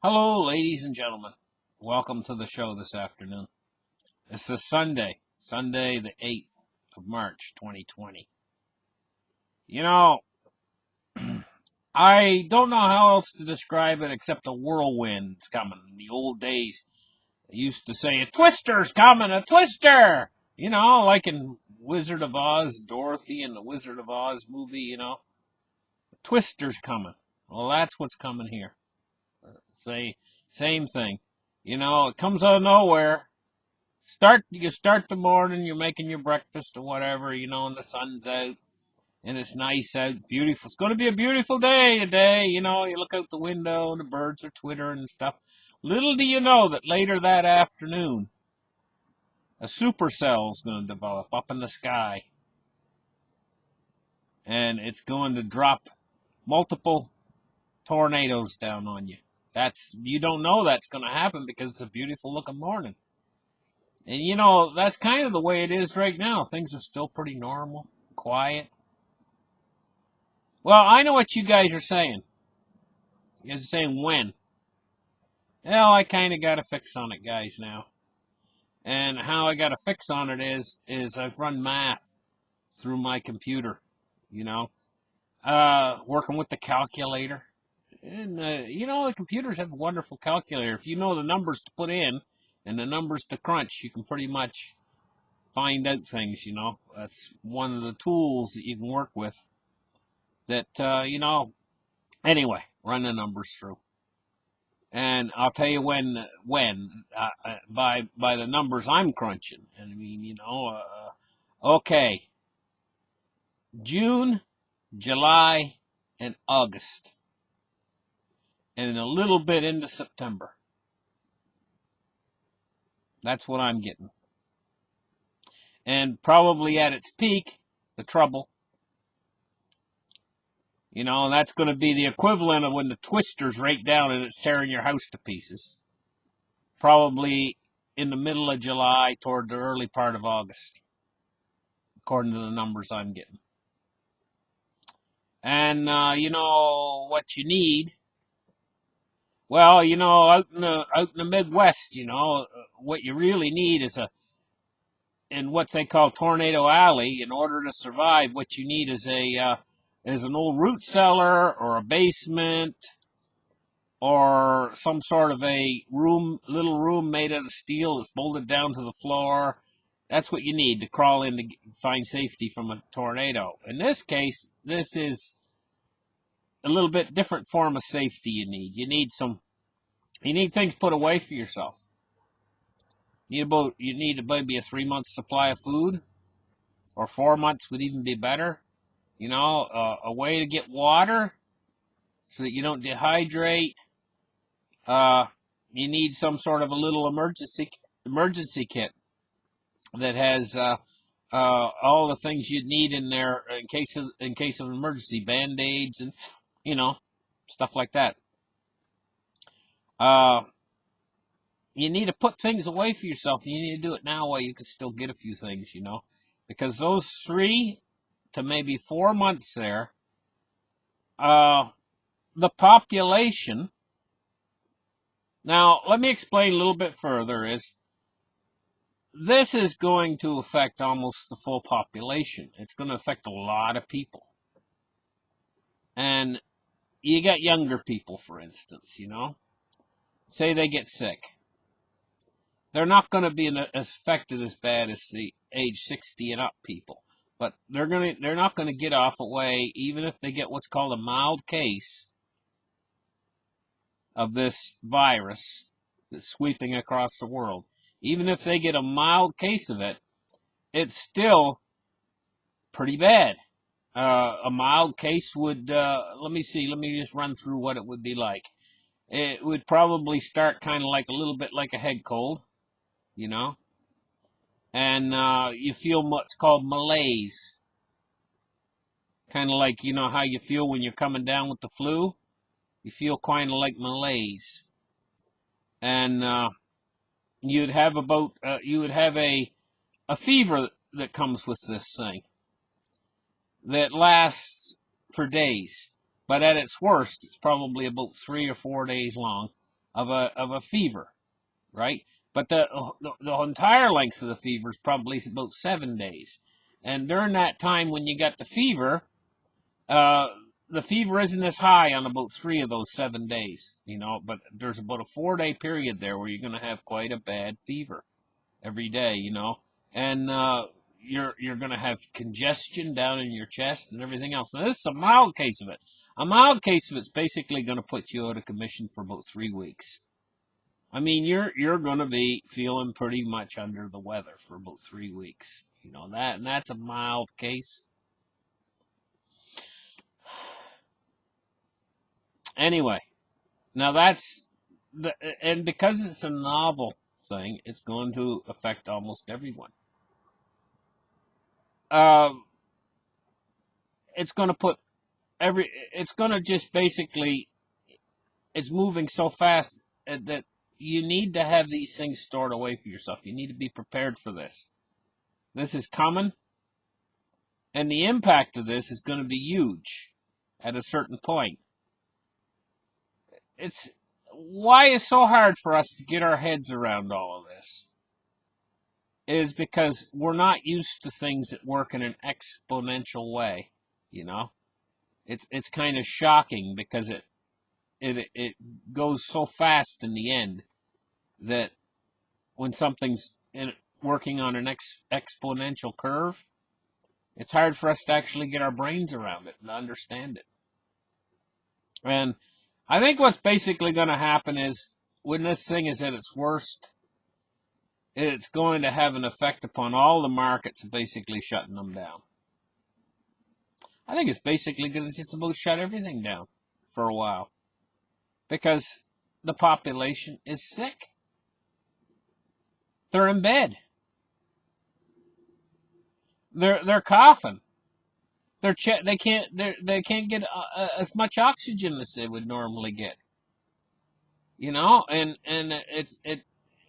Hello, ladies and gentlemen. Welcome to the show this afternoon. This is Sunday the 8th of March, 2020. You know, I don't know how else to describe it except a whirlwind's coming. In the old days, they used to say, a twister's coming, a twister! Like in Wizard of Oz, Dorothy in the Wizard of Oz movie, a twister's coming. Well, that's what's coming here. Same thing. It comes out of nowhere. You start the morning, you're making your breakfast or whatever, and the sun's out and it's nice out, beautiful. It's going to be a beautiful day today, you look out the window and the birds are twittering and stuff. Little do you know that later that afternoon, a supercell's going to develop up in the sky, and it's going to drop multiple tornadoes down on you. You don't know that's going to happen because it's a beautiful looking morning. And that's kind of the way it is right now. Things are still pretty normal, quiet. Well, I know what you guys are saying. You guys are saying when. Well, I kind of got a fix on it, guys, now. And how I got a fix on it is I've run math through my computer, working with the calculator. And, the computers have a wonderful calculator. If you know the numbers to put in and the numbers to crunch, you can pretty much find out things, That's one of the tools that you can work with that, anyway, run the numbers through. And I'll tell you when by the numbers I'm crunching. And I mean, okay, June, July, and August, and a little bit into September. That's what I'm getting. And probably at its peak, the trouble. And that's going to be the equivalent of when the twister's right down and it's tearing your house to pieces. Probably in the middle of July toward the early part of August, according to the numbers I'm getting. And, what you need. Well, out in the Midwest, what you really need is in what they call Tornado Alley. In order to survive, what you need is an old root cellar or a basement or some sort of a little room made out of steel that's bolted down to the floor. That's what you need to crawl in to find safety from a tornado. In this case, this is a little bit different form of safety you need. You need things put away for yourself. You need maybe a 3-month supply of food, or 4 months would even be better. A way to get water so that you don't dehydrate. You need some sort of a little emergency kit that has all the things you'd need in there in case of an emergency, Band-Aids and stuff like that. You need to put things away for yourself, and you need to do it now while you can still get a few things, because those 3 to maybe 4 months there, the population. Now, let me explain a little bit further. This is going to affect almost the full population. It's going to affect a lot of people. And you got younger people, for instance, say they get sick. They're not going to be as affected as bad as the age 60 and up people. But they're not going to get off away, even if they get what's called a mild case of this virus that's sweeping across the world. Even if they get a mild case of it, it's still pretty bad. A mild case would, let me just run through what it would be like. It would probably start kind of like a little bit like a head cold, and you feel what's called malaise. Kind of like, how you feel when you're coming down with the flu? You feel kind of like malaise. And you'd have a fever that comes with this thing that lasts for days. But at its worst, it's probably about 3 or 4 days long. of a fever, right? But the entire length of the fever is probably about 7 days. And during that time when you got the fever, uh, the fever isn't as high on about 3 of those 7 days, but there's about a 4 day period there where you're going to have quite a bad fever every day, and you're going to have congestion down in your chest and everything else. Now, this is a mild case of it. A mild case of it's basically going to put you out of commission for about 3 weeks. I mean, you're going to be feeling pretty much under the weather for about 3 weeks. And that's a mild case. Anyway, now and because it's a novel thing, it's going to affect almost everyone. It's going to put it's going to just basically, it's moving so fast that you need to have these things stored away for yourself. You need to be prepared for this. This is coming, and the impact of this is going to be huge at a certain point. It's why it's so hard for us to get our heads around all of this is because we're not used to things that work in an exponential way. It's kind of shocking because it goes so fast in the end that when something's working on an exponential curve, it's hard for us to actually get our brains around it and understand it. And I think what's basically going to happen is when this thing is at its worst, it's going to have an effect upon all the markets, basically shutting them down. I think it's basically going to just about shut everything down for a while because the population is sick. They're in bed. They're coughing. They can't get as much oxygen as they would normally get. And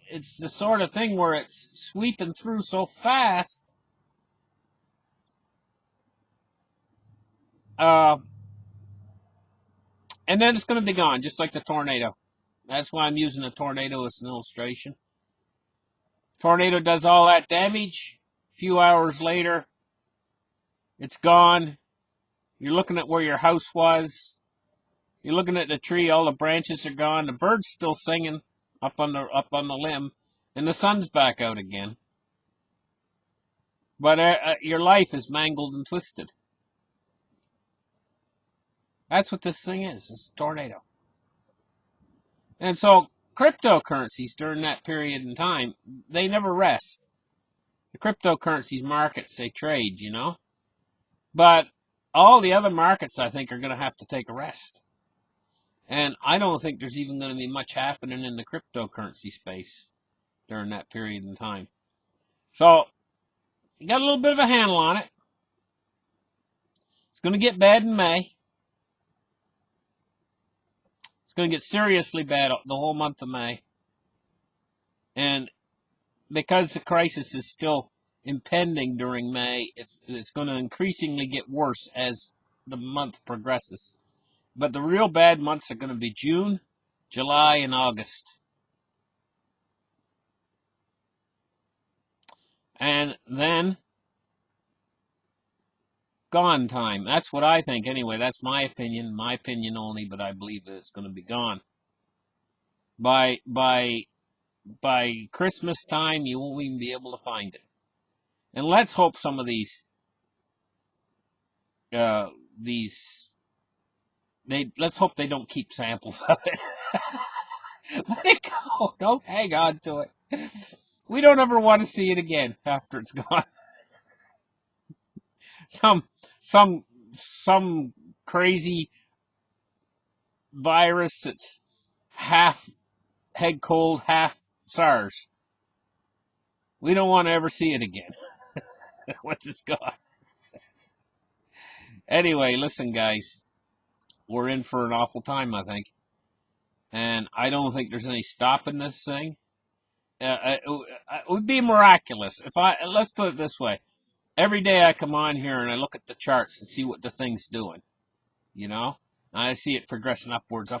it's the sort of thing where it's sweeping through so fast. And then it's going to be gone, just like the tornado. That's why I'm using a tornado as an illustration. Tornado does all that damage. A few hours later, it's gone. You're looking at where your house was. You're looking at the tree. All the branches are gone. The bird's still singing up on the limb, and the sun's back out again. But your life is mangled and twisted. That's what this thing is. It's a tornado. And so cryptocurrencies during that period in time, they never rest. The cryptocurrencies markets, they trade, But all the other markets, I think, are going to have to take a rest. And I don't think there's even going to be much happening in the cryptocurrency space during that period in time. So, you got a little bit of a handle on it. It's going to get bad in May. It's going to get seriously bad the whole month of May. And because the crisis is still impending during May, it's going to increasingly get worse as the month progresses. But the real bad months are going to be June, July, and August. And then gone time. That's what I think anyway. That's my opinion only, but I believe that it's going to be gone. By Christmas time, you won't even be able to find it. And let's hope some of let's hope they don't keep samples of it. Let it go. Don't hang on to it. We don't ever want to see it again after it's gone. Some crazy virus that's half head cold, half SARS. We don't want to ever see it again once it's gone. Anyway, listen, guys. We're in for an awful time, I think. And I don't think there's any stopping this thing. It would be miraculous. Let's put it this way. Every day I come on here and I look at the charts and see what the thing's doing. And I see it progressing upwards.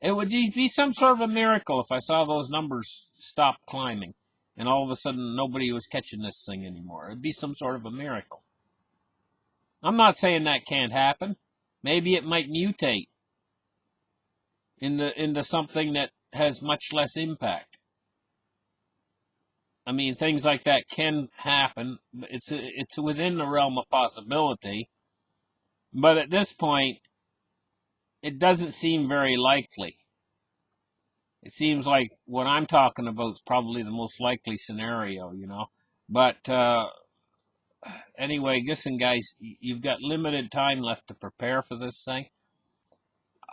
It would be some sort of a miracle if I saw those numbers stop climbing and all of a sudden nobody was catching this thing anymore. It'd be some sort of a miracle. I'm not saying that can't happen. Maybe it might mutate into something that has much less impact. I mean, things like that can happen. It's within the realm of possibility. But at this point, it doesn't seem very likely. It seems like what I'm talking about is probably the most likely scenario, you know. But anyway, listen, guys, you've got limited time left to prepare for this thing.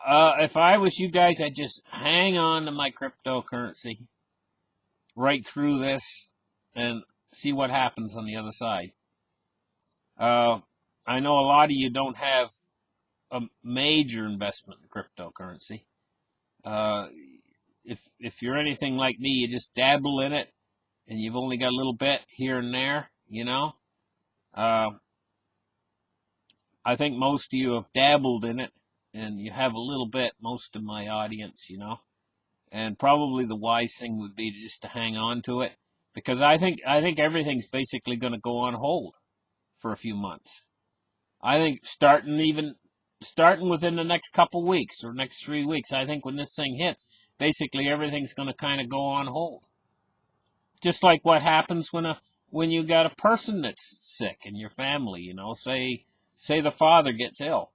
If I was you guys, I'd just hang on to my cryptocurrency right through this and see what happens on the other side. I know a lot of you don't have a major investment in cryptocurrency. If you're anything like me, you just dabble in it, and you've only got a little bit here and there, you know. I think most of you have dabbled in it, and you have a little bit, most of my audience, you know. And probably the wise thing would be just to hang on to it, because I think everything's basically going to go on hold for a few months. I think starting within the next couple weeks or next 3 weeks, I think when this thing hits, basically everything's going to kind of go on hold. Just like what happens when you got a person that's sick in your family, you know, say the father gets ill.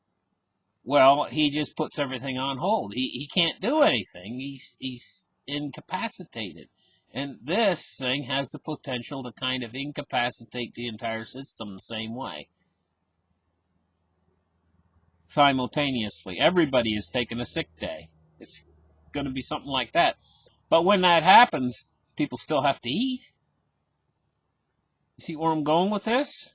Well, he just puts everything on hold. He can't do anything. He's incapacitated. And this thing has the potential to kind of incapacitate the entire system the same way. Simultaneously. Everybody is taking a sick day. It's going to be something like that. But when that happens, people still have to eat. You see where I'm going with this?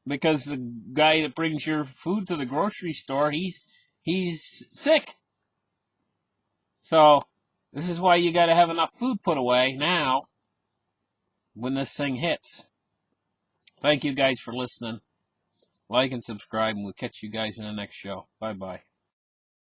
Because the guy that brings your food to the grocery store, he's sick. So this is why you got to have enough food put away now when this thing hits. Thank you guys for listening. Like and subscribe, and we'll catch you guys in the next show. Bye-bye.